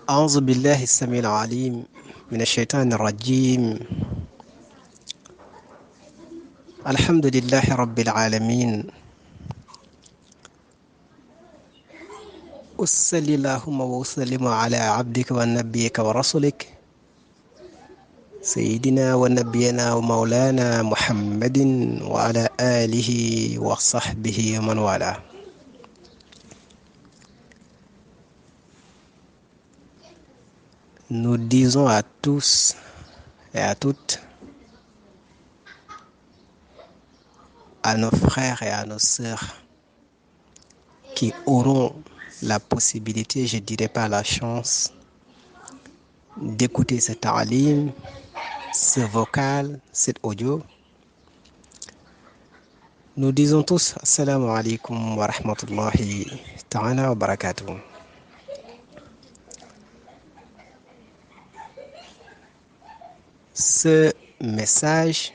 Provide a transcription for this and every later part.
أعوذ بالله السميع العليم من الشيطان الرجيم. الحمد لله رب العالمين. وصل اللهم وسلم على عبدك ونبيك ورسولك سيدنا ونبينا ومولانا محمد وعلى آله وصحبه ومن والاه. Nous disons à tous et à toutes, à nos frères et à nos sœurs qui auront la possibilité, je dirais pas la chance, d'écouter cet ta'alim, ce vocal, cet audio. Nous disons tous Assalamu alaikum wa rahmatullahi ta'ala wa barakatuh. Ce message,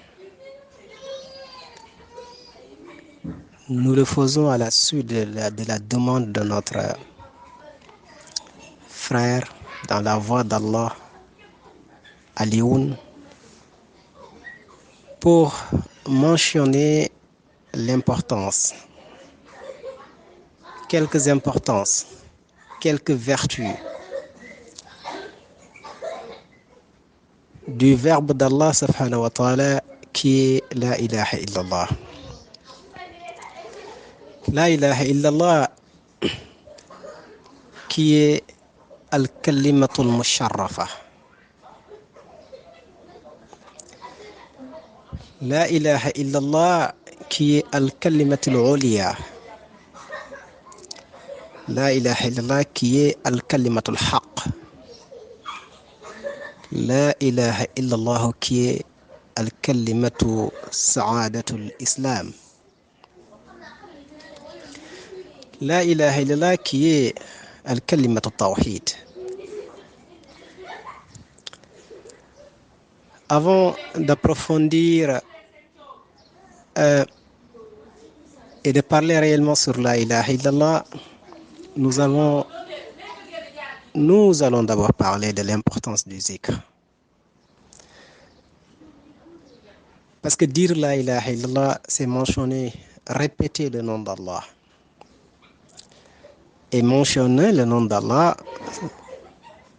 nous le faisons à la suite de la demande de notre frère dans la voie d'Allah, Alioun, pour mentionner l'importance, quelques importances, quelques vertus du verbe d'Allah subhanahu wa ta'ala qui est la ilaha illallah. La ilaha illallah qui est al-kalimatul musharrafa. La ilaha illallah qui est al-kalimatul uliya. La ilaha illallah qui est al-kalimatul haqq. La ilaha illallah qui est al-kalimatu sa'adatul islam. La ilaha illallah qui est al-kalimatu tawhid. Avant d'approfondir et de parler réellement sur la ilaha illallah, nous allons d'abord parler de l'importance du zikr. Parce que dire la ilaha illallah, c'est mentionner, répéter le nom d'Allah. Et mentionner le nom d'Allah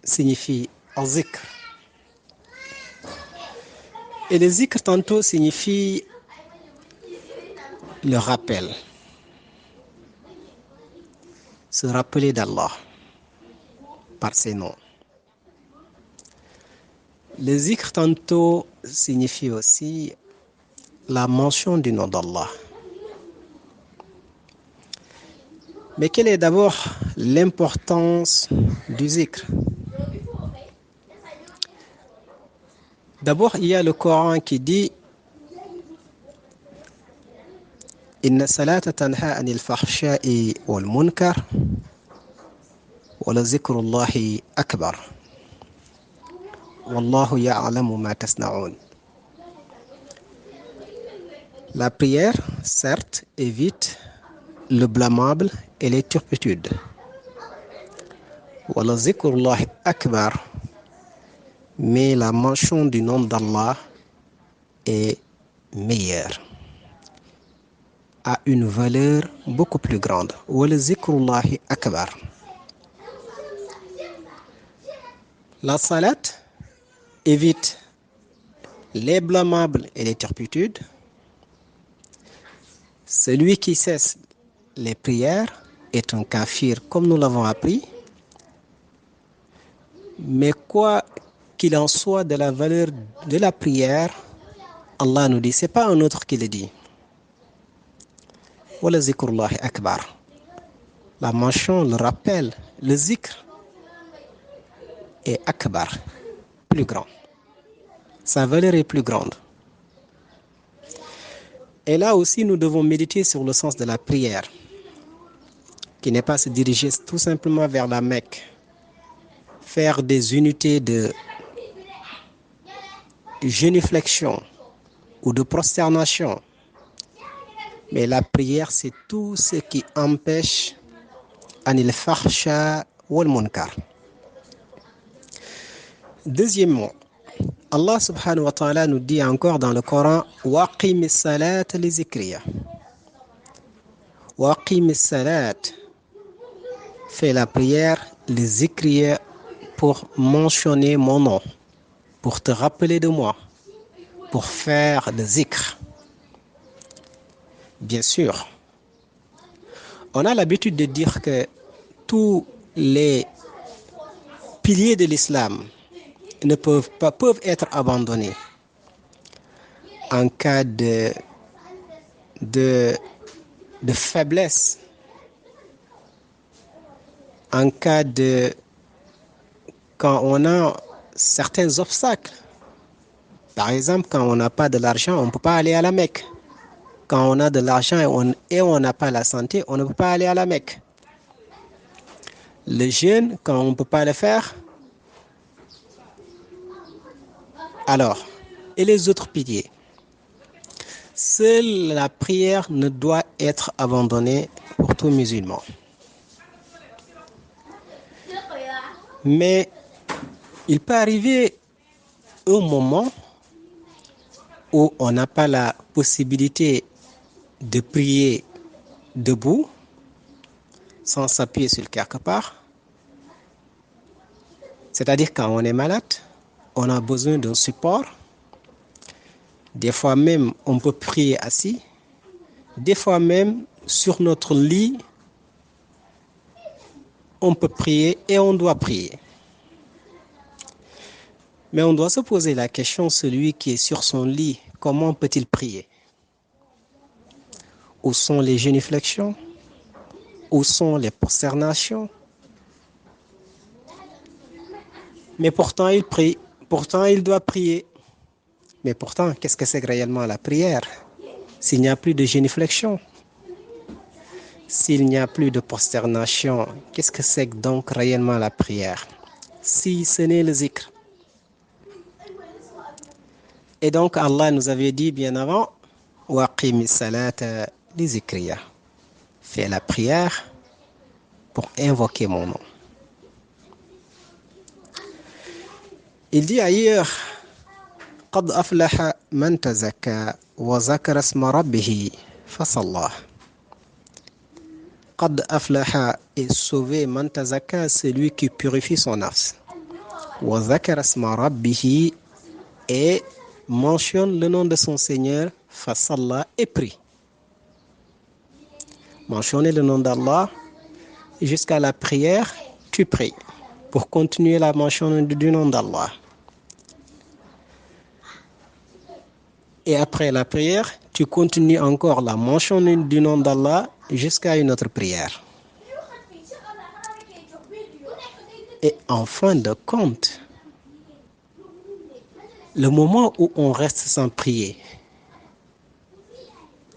signifie al-zikr. Et le zikr tantôt signifie le rappel. Se rappeler d'Allah par ses noms. Le zikr tantôt signifie aussi la mention du nom d'Allah. Mais quelle est d'abord l'importance du zikr? D'abord, il y a le Coran qui dit Inna salata tanha anil fahsha'i wal munkar wa la zikrullahi akbar. Wallahu ya'lamu ma tasna'un. La prière, certes, évite le blâmable et les turpitudes. Wa la zikrullahi akbar. Mais la mention du nom d'Allah est meilleure, a une valeur beaucoup plus grande. Wal zikrullahi akbar. La salat évite les blâmables et les turpitudes. Celui qui cesse les prières est un kafir, comme nous l'avons appris. Mais quoi qu'il en soit de la valeur de la prière, Allah nous dit, c'est pas un autre qui le dit. Wala zikrullahi akbar. La mention, le rappel, le zikr est akbar, plus grand. Sa valeur est plus grande. Et là aussi, nous devons méditer sur le sens de la prière, qui n'est pas se diriger tout simplement vers la Mecque, faire des unités de génuflexion ou de prosternation. Mais la prière, c'est tout ce qui empêche anil fahsha wal munkar. Deuxièmement, Allah subhanahu wa ta'ala nous dit encore dans le Coran waqim as-salat li zikriya. Waqim as-salat, fais la prière li zikriya pour mentionner mon nom, pour te rappeler de moi, pour faire le zikr. Bien sûr, on a l'habitude de dire que tous les piliers de l'islam peuvent être abandonnés en cas de faiblesse, en cas quand on a certains obstacles. Par exemple, quand on n'a pas de l'argent, on ne peut pas aller à la Mecque. Quand on a de l'argent et on n'a pas la santé, on ne peut pas aller à la Mecque. Le jeûne, quand on ne peut pas le faire, alors, et les autres piliers. Seule la prière ne doit être abandonnée pour tout musulman. Mais il peut arriver un moment où on n'a pas la possibilité de prier debout, sans s'appuyer sur quelque part. C'est-à-dire quand on est malade, on a besoin d'un support. Des fois même, on peut prier assis. Des fois même, sur notre lit, on peut prier et on doit prier. Mais on doit se poser la question, celui qui est sur son lit, comment peut-il prier? Où sont les génuflexions? Où sont les prosternations? Mais pourtant, il prie. Pourtant, il doit prier. Mais pourtant, qu'est-ce que c'est réellement la prière? S'il n'y a plus de génuflexion, s'il n'y a plus de prosternation, qu'est-ce que c'est donc réellement la prière? Si ce n'est le zikr. Et donc, Allah nous avait dit bien avant, waqimi salata li zikriya. Fais la prière pour invoquer mon nom. Il dit ailleurs, قد أفلح من تزكى وذكر اسم ربه فصلى. قد أفلح est sauvé man tazakka, celui qui purifie son nafs. وذكر اسم ربه et mentionne le nom de son Seigneur, fasalla, et prie. Mentionner le nom d'Allah jusqu'à la prière, tu pries pour continuer la mention du nom d'Allah. Et après la prière, tu continues encore la mention du nom d'Allah jusqu'à une autre prière. Et en fin de compte, le moment où on reste sans prier,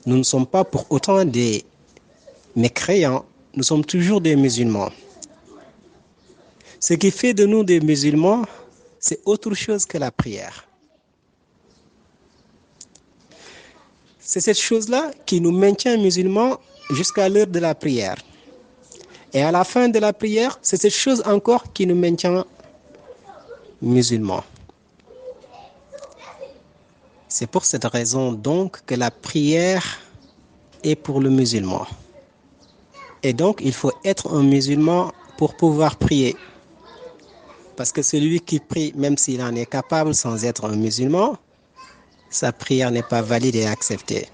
nous ne sommes pas pour autant des mécréants, nous sommes toujours des musulmans. Ce qui fait de nous des musulmans, c'est autre chose que la prière. C'est cette chose-là qui nous maintient musulmans jusqu'à l'heure de la prière. Et à la fin de la prière, c'est cette chose encore qui nous maintient musulmans. C'est pour cette raison donc que la prière est pour le musulman. Et donc il faut être un musulman pour pouvoir prier. Parce que celui qui prie, même s'il en est capable sans être un musulman, sa prière n'est pas valide et acceptée.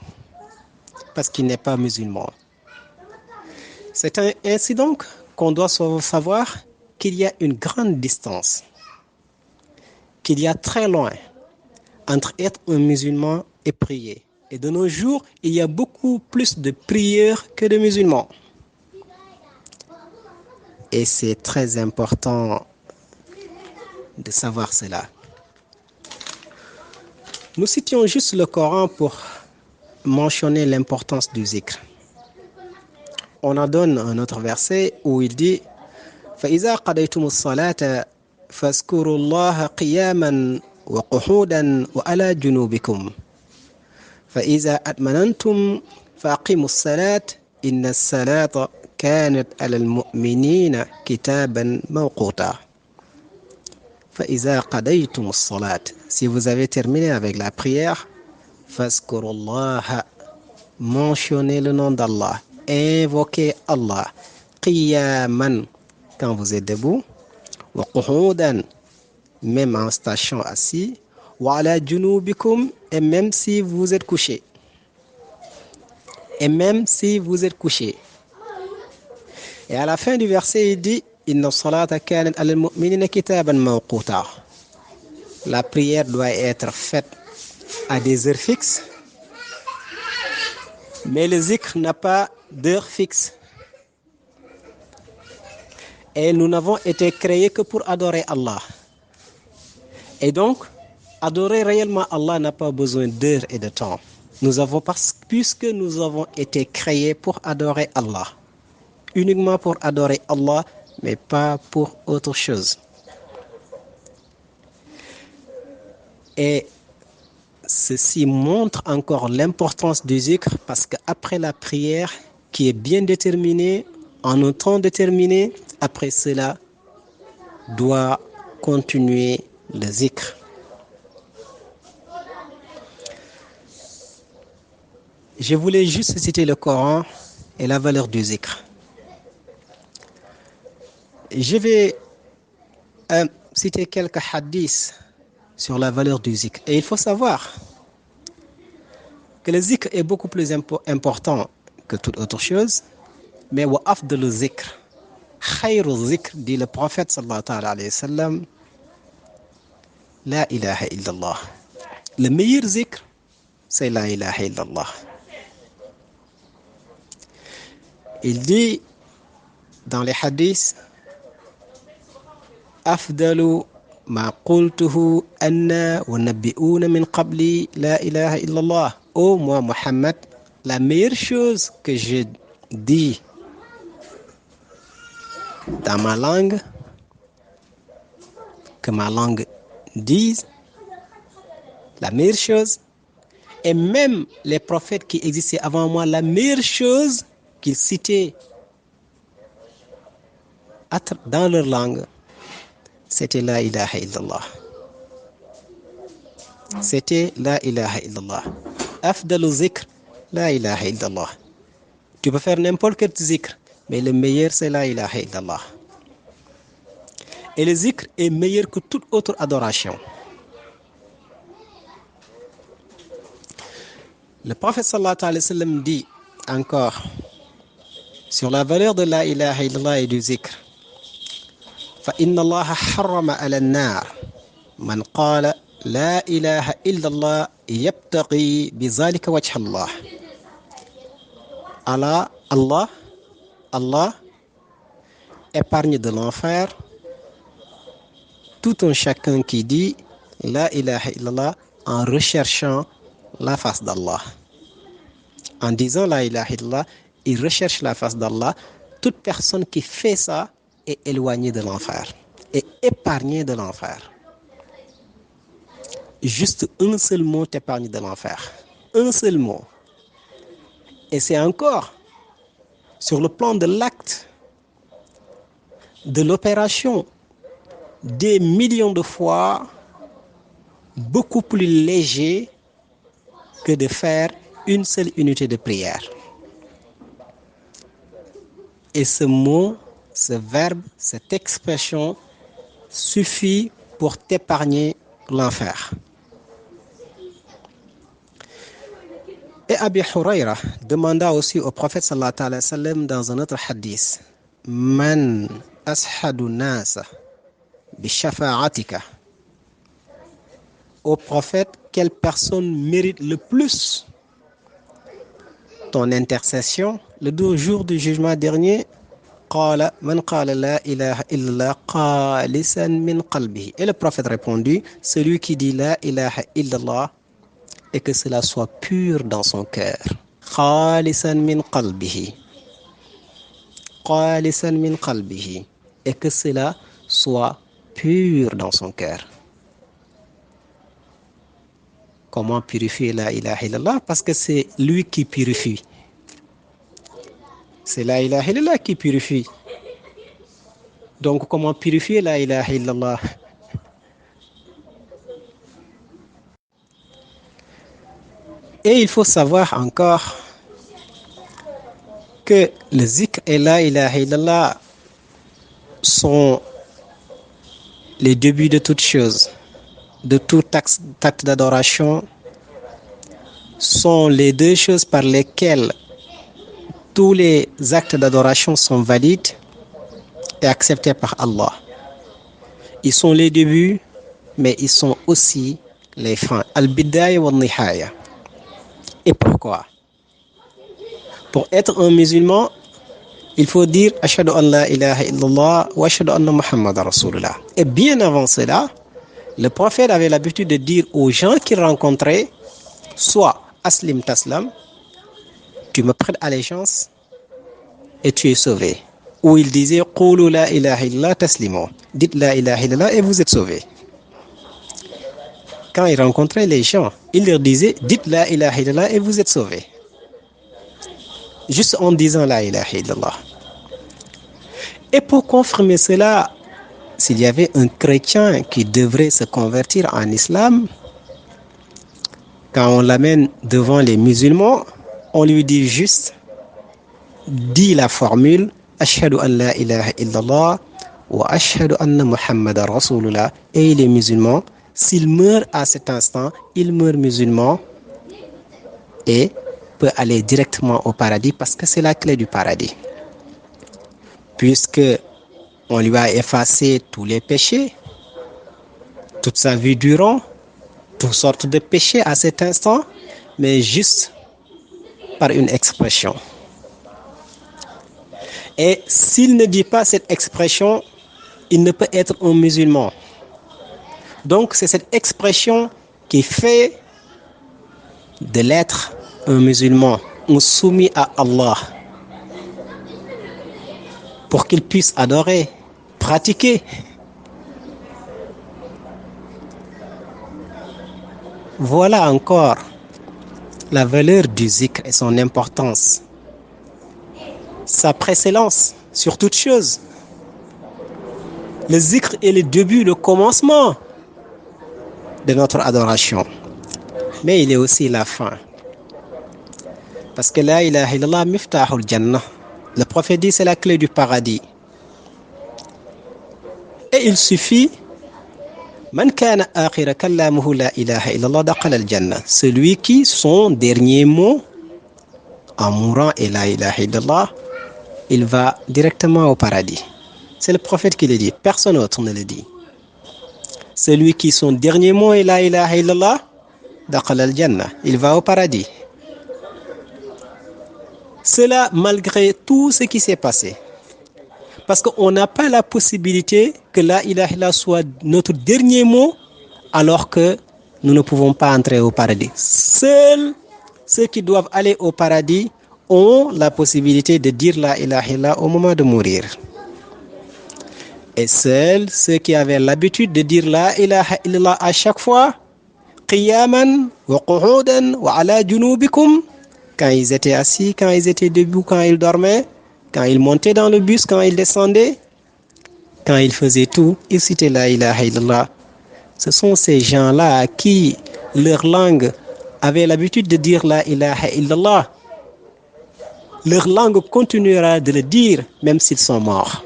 Parce qu'il n'est pas musulman. C'est ainsi donc qu'on doit savoir qu'il y a une grande distance, qu'il y a très loin entre être un musulman et prier. Et de nos jours, il y a beaucoup plus de prieurs que de musulmans. Et c'est très important de savoir cela. Nous citions juste le Coran pour mentionner l'importance du zikr. On en donne un autre verset où il dit فَإِذَا قَضَيْتُمُ الصَّلَاةَ فَاذْكُرُوا اللَّهَ قِيَامًا وَقُعُودًا وَعَلَى جُنُوبِكُمْ فَإِذَا أَطْمَأْنَنْتُمْ فَأَقِيمُوا الصَّلَاةَ إِنَّ الصَّلَاةَ كَانَتْ عَلَى الْمُؤْمِنِينَ كِتَابًا مَوْقُوتًا فإذا قضيتم الصلاة. Si vous avez terminé avec la prière, فاذكروا الله. Mentionnez le nom d'Allah. Invoquez Allah. قياما, quand vous êtes debout. وقعودا, même en station assis. وعلى جنوبكم, et même si vous êtes couché. Et même si vous êtes couché. Et à la fin du verset, il dit إن الصلاة كانت على المؤمنين كتابا موقوتا. La prière doit être faite à des heures fixes, mais le zikr n'a pas d'heure fixe. Et nous n'avons été créés que pour adorer Allah. Et donc, adorer réellement Allah n'a pas besoin d'heures et de temps. Puisque nous avons été créés pour adorer Allah. Uniquement pour adorer Allah, mais pas pour autre chose. Et ceci montre encore l'importance du zikr, parce qu'après la prière, qui est bien déterminée, en un temps déterminé, après cela, doit continuer le zikr. Je voulais juste citer le Coran et la valeur du zikr. Je vais citer quelques hadiths sur la valeur du zikr. Et il faut savoir que le zikr est beaucoup plus important que toute autre chose. Mais wa afdalu zikr, khayru zikr, dit le prophète sallallahu alayhi wa sallam, la ilaha illallah. Le meilleur zikr, c'est la ilaha illallah. Il dit dans les hadiths, afdalu ma qultuhu anna wa nabbi'una min qabli la ilaha illallah. Ô moi Muhammad, la meilleure chose que je dis dans ma langue, que ma langue dise, la meilleure chose, et même les prophètes qui existaient avant moi, la meilleure chose qu'ils citaient dans leur langue, c'était la ilaha illallah. C'était la ilaha illallah. Afdalu zikr, la ilaha illallah. Tu peux faire n'importe quel zikr, mais le meilleur c'est la ilaha illallah. Et le zikr est meilleur que toute autre adoration. Le prophète sallallahu alayhi wa sallam dit encore sur la valeur de la ilaha illallah et du zikr. فإن الله حرم على النار من قال لا إله إلا الله يبتغي بذلك وجه الله. Allah épargne de l'enfer tout un chacun qui dit la ilaha illallah en recherchant la face d'Allah. En disant la ilaha illallah, il recherche la face d'Allah. Toute personne qui fait ça est éloignée de l'enfer, est épargnée de l'enfer. Juste un seul mot t'épargne de l'enfer. Un seul mot. Et c'est encore sur le plan de l'acte, de l'opération, des millions de fois beaucoup plus léger que de faire une seule unité de prière. Et ce mot, ce verbe, cette expression suffit pour t'épargner l'enfer. Et Abi Hurayra demanda aussi au prophète sallallahu alayhi wa sallam dans un autre hadith, Man ashadu nasa bi shafa'atika. Au prophète, quelle personne mérite le plus ton intercession le jour du jugement dernier? قال من قال لا إله إلا الله خالصا من قلبه. Et le prophète répondit, celui qui dit la ilaha illallah et que cela soit pur dans son cœur. خالصا من قلبه. خالصا من قلبه. Et que cela soit pur dans son cœur. Comment purifier la ilaha illallah? Parce que c'est lui qui purifie. C'est la ilaha illallah qui purifie. Donc comment purifier la ilaha illallah? Et il faut savoir encore que le zikr et la ilaha illallah sont les débuts de toute chose, de tout acte d'adoration, sont les deux choses par lesquelles tous les actes d'adoration sont valides et acceptés par Allah. Ils sont les débuts, mais ils sont aussi les fins. Al-Bidaya wa Nihaya. Et pourquoi? Pour être un musulman, il faut dire Ashhadu an la ilaha illallah wa ashhadu anna Muhammadan Rasulullah. Et bien avant cela, le prophète avait l'habitude de dire aux gens qu'il rencontrait soit Aslim Taslam, tu me prêtes allégeance et tu es sauvé. Ou il disait Qulu la ilaha illallah taslimu. Dites la ilaha illallah et vous êtes sauvés. Quand il rencontrait les gens, il leur disait dites la ilaha illallah et vous êtes sauvés. Juste en disant la ilaha illallah. Et pour confirmer cela, s'il y avait un chrétien qui devrait se convertir en islam, quand on l'amène devant les musulmans, on lui dit juste dis la formule Ashhadu an la ilaha illallah wa ashhadu anna Muhammadan Rasulullah. Et les musulmans, s'il meurt à cet instant, il meurt musulman et peut aller directement au paradis parce que c'est la clé du paradis. Puisque on lui a effacé tous les péchés, toute sa vie durant, toutes sortes de péchés à cet instant, mais juste par une expression. Et s'il ne dit pas cette expression, il ne peut être un musulman. Donc c'est cette expression qui fait de l'être un musulman, un soumis à Allah, pour qu'il puisse adorer, pratiquer. Voilà encore la valeur du zikr et son importance, sa précédence sur toute chose. Le zikr est le début, le commencement de notre adoration, mais il est aussi la fin. Parce que la ilaha illallah miftahul jannah. Le prophète dit c'est la clé du paradis. Et il suffit Man kana akhira kallamuhu la ilaha illallah dakhala al-jannah. Celui qui son dernier mot en mourant est la ilaha illallah, il va directement au paradis. C'est le prophète qui le dit, personne d'autre ne le dit. Celui qui son dernier mot est la ilaha illallah dakhala al-jannah, il va au paradis. Cela malgré tout ce qui s'est passé. Parce qu'on n'a pas la possibilité que la ilaha illallah soit notre dernier mot alors que nous ne pouvons pas entrer au paradis. Seuls ceux qui doivent aller au paradis ont la possibilité de dire la ilaha illallah au moment de mourir. Et seuls ceux qui avaient l'habitude de dire la ilaha illallah à chaque fois, qiyaman wa qu'udan wa ala junubikum, quand ils étaient assis, quand ils étaient debout, quand ils dormaient, quand ils montaient dans le bus, quand ils descendaient, quand ils faisaient tout, ils citaient la ilaha illallah. Ce sont ces gens-là à qui leur langue avait l'habitude de dire la ilaha illallah. Leur langue continuera de le dire même s'ils sont morts.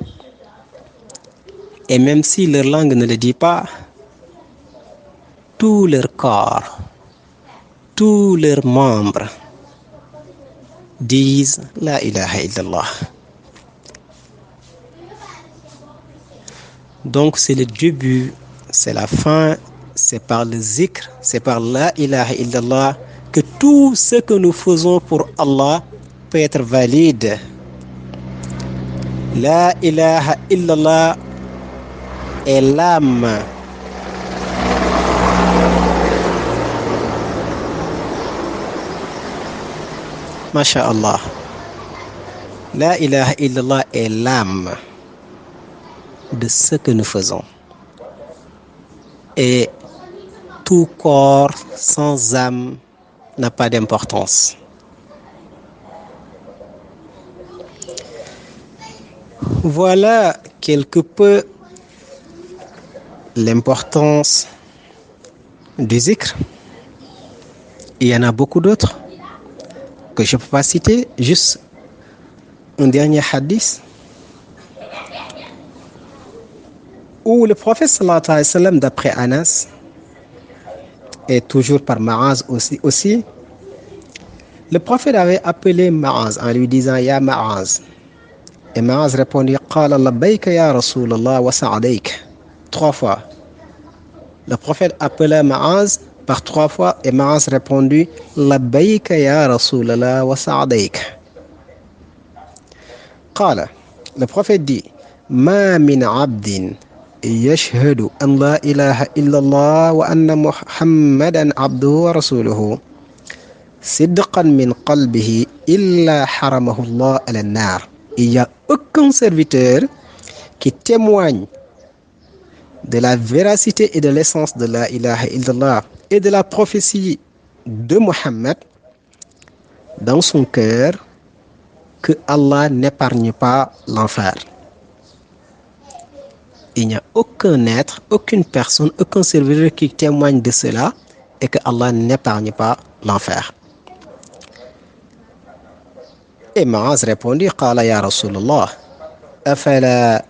Et même si leur langue ne le dit pas, tout leur corps, tous leurs membres disent la ilaha illallah. Donc c'est le début, c'est la fin, c'est par le zikr, c'est par la ilaha illallah que tout ce que nous faisons pour Allah peut être valide. La ilaha illallah est l'âme. Masha'Allah. La ilaha illallah est l'âme de ce que nous faisons. Et tout corps sans âme n'a pas d'importance. Voilà quelque peu l'importance du zikr. Il y en a beaucoup d'autres que je ne peux pas citer. Juste un dernier hadith où le prophète sallallahu alayhi wa sallam, d'après Anas, et toujours par Ma'az aussi, le prophète avait appelé Ma'az en lui disant Ya Ma'az. Et Ma'az répondit Qala labbayka ya Rasulallah wa sa'alayk. 3 fois. Le prophète appela Ma'az par 3 fois et Ma'az répondit labbayka ya Rasulallah wa sa'alayk. Qala. Le prophète dit Ma min abdin yashhadu an la ilaha illallah wa anna Muhammadan abduhu wa rasuluhu sidqan min qalbihi illa haramahu Allah ala nar. Il n'y a aucun serviteur qui témoigne de la véracité et de l'essence de la ilaha illallah et de la prophétie de Muhammad dans son cœur que Allah n'épargne pas l'enfer. Il n'y a aucun être, aucune personne, aucun serviteur qui témoigne de cela et que Allah n'épargne pas l'enfer. Et Ma'az répondit Qala ya Rasulallah afala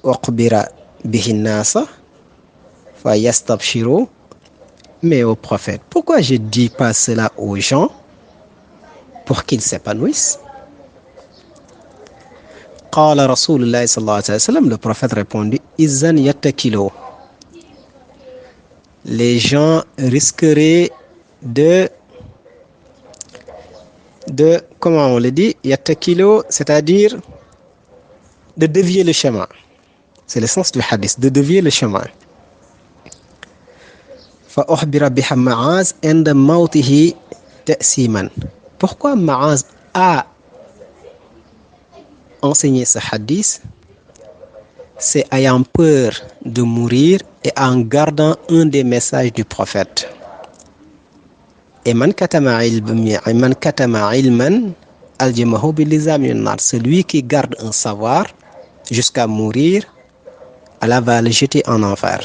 uqbira bihi nasa fa yastabshiru. Mais au prophète, pourquoi je ne dis pas cela aux gens pour qu'ils s'épanouissent? Qala Rasulullah sallallahu alayhi wa sallam, le prophète répondit Izan yattakilu. Les gens risqueraient de comment on le dit, yattakilu, c'est-à-dire de dévier le chemin. C'est le sens du hadith, de dévier le chemin. Fa ukhbira biha Ma'az inda mawtihi ta'siman. Pourquoi Ma'az a enseigné ce hadith? C'est ayant peur de mourir et en gardant un des messages du prophète. Et man katama ilman aljamahu bilizam yunnar. Celui qui garde un savoir jusqu'à mourir, Allah va le jeter en enfer.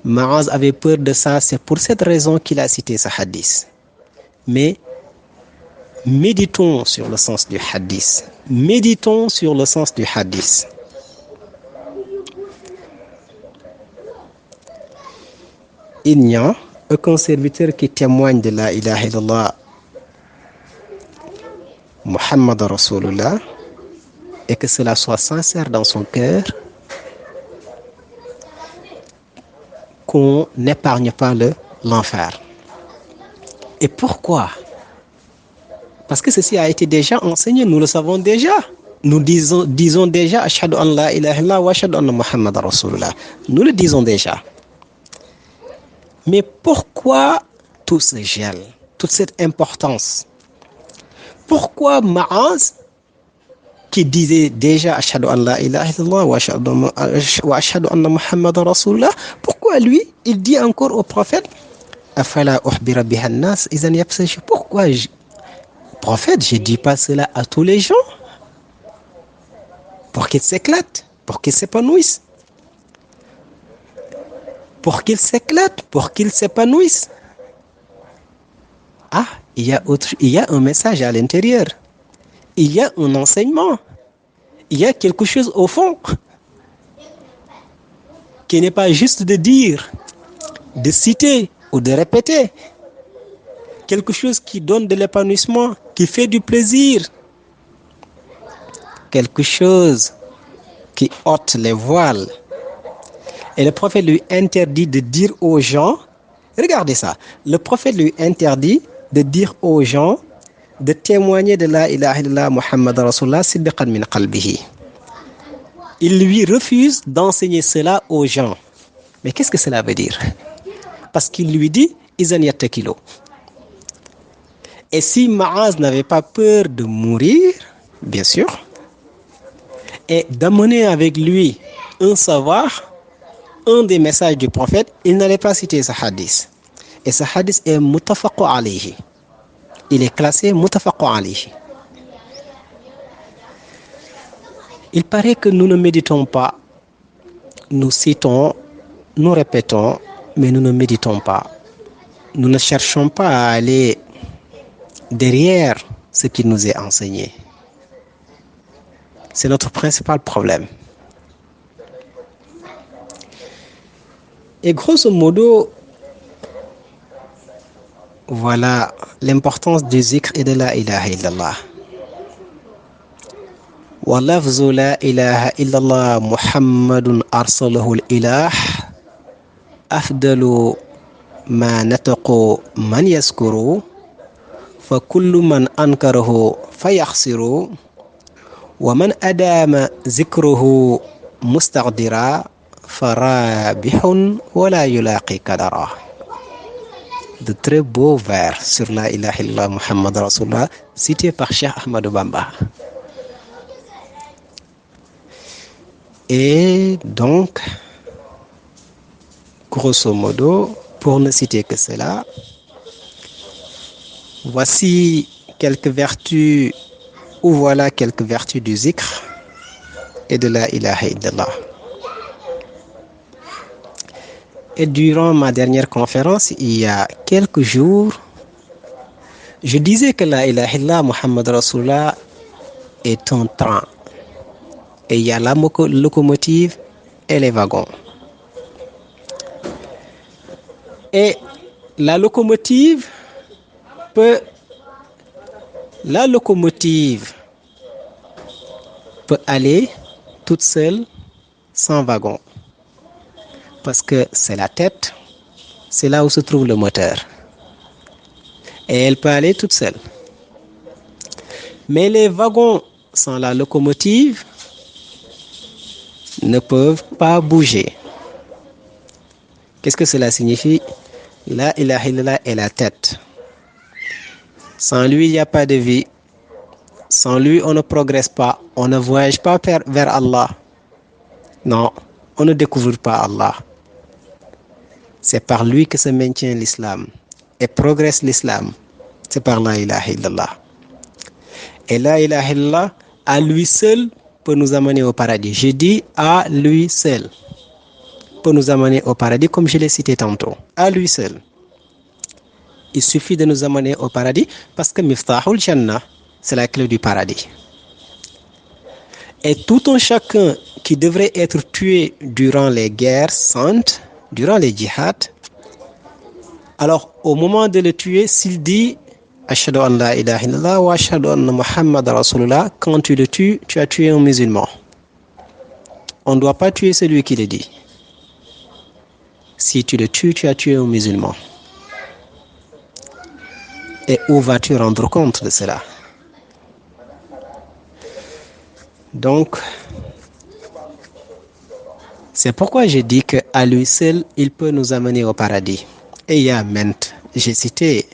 Ma'az avait peur de ça, c'est pour cette raison qu'il a cité ce hadith. Mais méditons sur le sens du hadith. Méditons sur le sens du hadith. Il n'y a aucun serviteur qui témoigne de la ilaha illallah Muhammad Rasulullah et que cela soit sincère dans son cœur, qu'on n'épargne pas l'enfer. Et pourquoi? Parce que ceci a été déjà enseigné, nous le savons déjà. Nous disons déjà Ashhadu an la ilaha illallah wa ashhadu anna Muhammad Rasulullah. Nous le disons déjà. Mais pourquoi tout ce gel, toute cette importance? Pourquoi Ma'az, qui disait déjà Ashhadu an la ilaha illallah wa ashhadu anna Muhammad Rasulullah, pourquoi lui, il dit encore au prophète Afala ukhbira biha an-nas idhan yabsashu? Pourquoi prophète, je ne dis pas cela à tous les gens pour qu'ils s'éclatent, pour qu'ils s'épanouissent. Pour qu'ils s'éclatent, pour qu'ils s'épanouissent. Ah, il y a un message à l'intérieur. Il y a un enseignement. Il y a quelque chose au fond qui n'est pas juste de dire, de citer ou de répéter. Quelque chose qui donne de l'épanouissement, qui fait du plaisir. Quelque chose qui ôte les voiles. Et le prophète lui interdit de dire aux gens, regardez ça, le prophète lui interdit de dire aux gens, de témoigner de la ilaha illallah Muhammad Rasulullah siddiqan min qalbihi. Il lui refuse d'enseigner cela aux gens. Mais qu'est-ce que cela veut dire? Parce qu'il lui dit, izan yattakilu. Et si Ma'az n'avait pas peur de mourir, bien sûr, et d'amener avec lui un savoir, un des messages du prophète, il n'allait pas citer ce hadith. Et ce hadith est muttafaqu alayhi. Il est classé muttafaqu alayhi. Il paraît que nous ne méditons pas, nous citons, nous répétons, mais nous ne méditons pas. nous ne cherchons pas à aller derrière ce qui nous est enseigné. C'est notre principal problème. Et grosso modo, voilà l'importance du zikr et de la ilaha illallah. Wa lafzu la ilaha illallah Muhammadun arsalahu al-ilah afdalu ma nataqu man yaskuru fa kullu man ankarahu fa yaxsiru wa man adama zikruhu mustaqdira fa rabihun wala yulaqi kadara. De très beaux vers sur la ilaha illallah Muhammad Rasulullah cités par Cheikh Ahmadou Bamba. Et donc, grosso modo, pour ne citer que cela, voici quelques vertus, ou voilà quelques vertus du zikr et de la ilaha illallah. Et durant ma dernière conférence, il y a quelques jours, je disais que la ilaha illallah Muhammad Rasulullah est un train. Et il y a la locomotive et les wagons. Et la locomotive peut aller toute seule sans wagon. Parce que c'est la tête, c'est là où se trouve le moteur. Et elle peut aller toute seule. Mais les wagons sans la locomotive ne peuvent pas bouger. Qu'est-ce que cela signifie? La ilaha illallah est la tête. Sans lui, il n'y a pas de vie. Sans lui, on ne progresse pas. On ne voyage pas vers Allah. Non, on ne découvre pas Allah. C'est par lui que se maintient l'islam et progresse l'islam. C'est par la ilaha illallah. Et la ilaha illallah, à lui seul, peut nous amener au paradis. Je dis à lui seul peut nous amener au paradis, comme je l'ai cité tantôt. À lui seul. Il suffit de nous amener au paradis parce que Miftahul Jannah, c'est la clé du paradis. Et tout un chacun qui devrait être tué durant les guerres saintes, durant les djihad, alors au moment de le tuer, s'il dit Ashhadu an la ilaha illallah wa ashhadu anna Muhammad Rasulullah, quand tu le tues, tu as tué un musulman. On ne doit pas tuer celui qui le dit. Si tu le tues, tu as tué un musulman. Et où vas-tu rendre compte de cela? Donc, c'est pourquoi je dis qu'à lui seul, il peut nous amener au paradis. Et il y a j'ai cité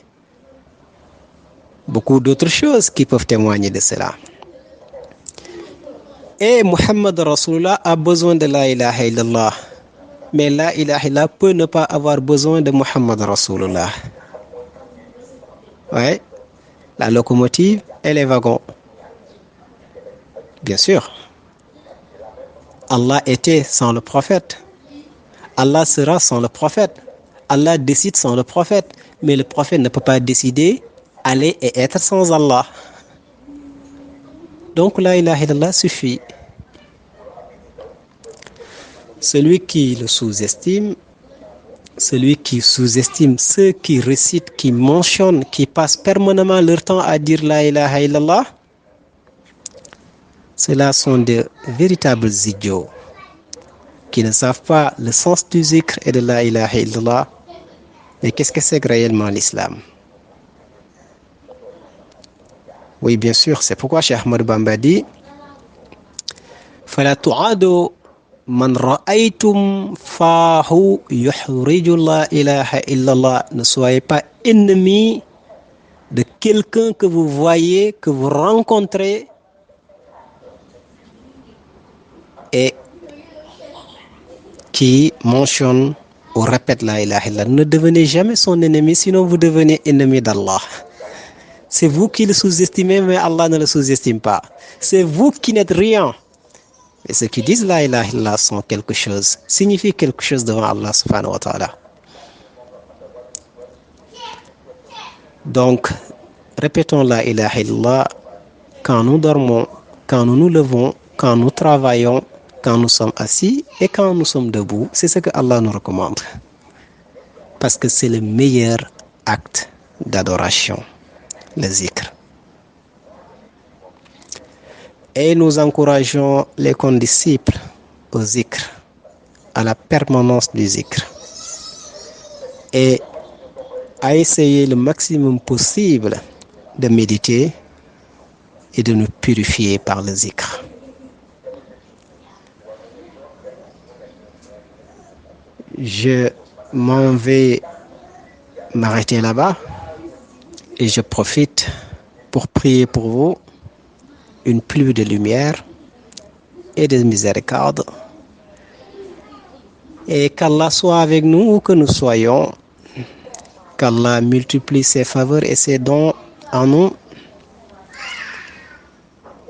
beaucoup d'autres choses qui peuvent témoigner de cela. Et Muhammad Rasulullah a besoin de la ilaha illallah. Mais la ilaha illallah peut ne pas avoir besoin de Muhammad Rasulullah. Ouais, la locomotive et les wagons. Bien sûr. Allah était sans le prophète. Allah sera sans le prophète. Allah décide sans le prophète. Mais le prophète ne peut pas décider, aller et être sans Allah. Donc la ilaha illallah suffit. Celui qui le sous-estime, celui qui sous-estime ceux qui récitent, qui mentionnent, qui passent permanemment leur temps à dire la ilaha illallah, ceux-là sont de véritables idiots qui ne savent pas le sens du zikr et de la ilaha illallah. Mais qu'est-ce que c'est réellement l'islam? Oui, bien sûr, c'est pourquoi Cheikh Ahmadou Bamba dit فَلَا تُعَادُوا مَنْ رَأَيْتُمْ فَاهُ يُحْرِجُ لَا إِلَهَ إِلَّا اللَّهِ. Ne soyez pas ennemis de quelqu'un que vous voyez, que vous rencontrez et qui mentionne ou répète la ilaha illallah. Ne devenez jamais son ennemi, sinon vous devenez ennemi d'Allah. C'est vous qui le sous-estimez, mais Allah ne le sous-estime pas. C'est vous qui n'êtes rien. Et ceux qui disent la ilaha illallah sont quelque chose, signifient quelque chose devant Allah subhanahu wa ta'ala. Donc, répétons la ilaha illallah quand nous dormons, quand nous nous levons, quand nous travaillons, quand nous sommes assis et quand nous sommes debout. C'est ce que Allah nous recommande. Parce que c'est le meilleur acte d'adoration, le zikr. Et nous encourageons les condisciples au zikr, à la permanence du zikr. Et à essayer le maximum possible de méditer et de nous purifier par le zikr. Je m'en vais m'arrêter là-bas et je profite pour prier pour vous une pluie de lumière et de miséricorde. Et qu'Allah soit avec nous où que nous soyons, qu'Allah multiplie ses faveurs et ses dons en nous,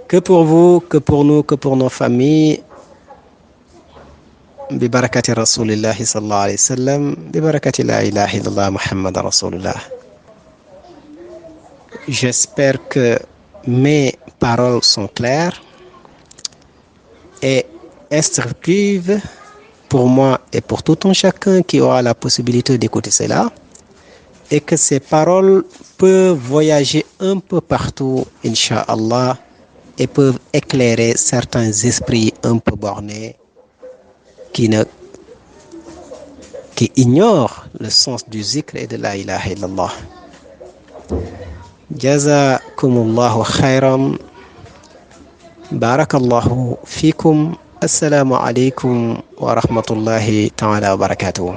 que pour vous, que pour nous, que pour nos familles. ببركة رسول الله صلى الله عليه وسلم ببركة لا إله إلا الله محمد رسول الله. J'espère que mes paroles sont claires et instructives pour moi et pour tout un chacun qui aura la possibilité d'écouter cela, et que ces paroles peuvent voyager un peu partout, Inch'Allah, et peuvent éclairer certains esprits un peu bornés qui ignorent le sens du zikr et de la ilaha illallah. Jazakumullahu khairan. Barakallahu fikum. Assalamu alaikum wa rahmatullahi ta'ala wa barakatuh.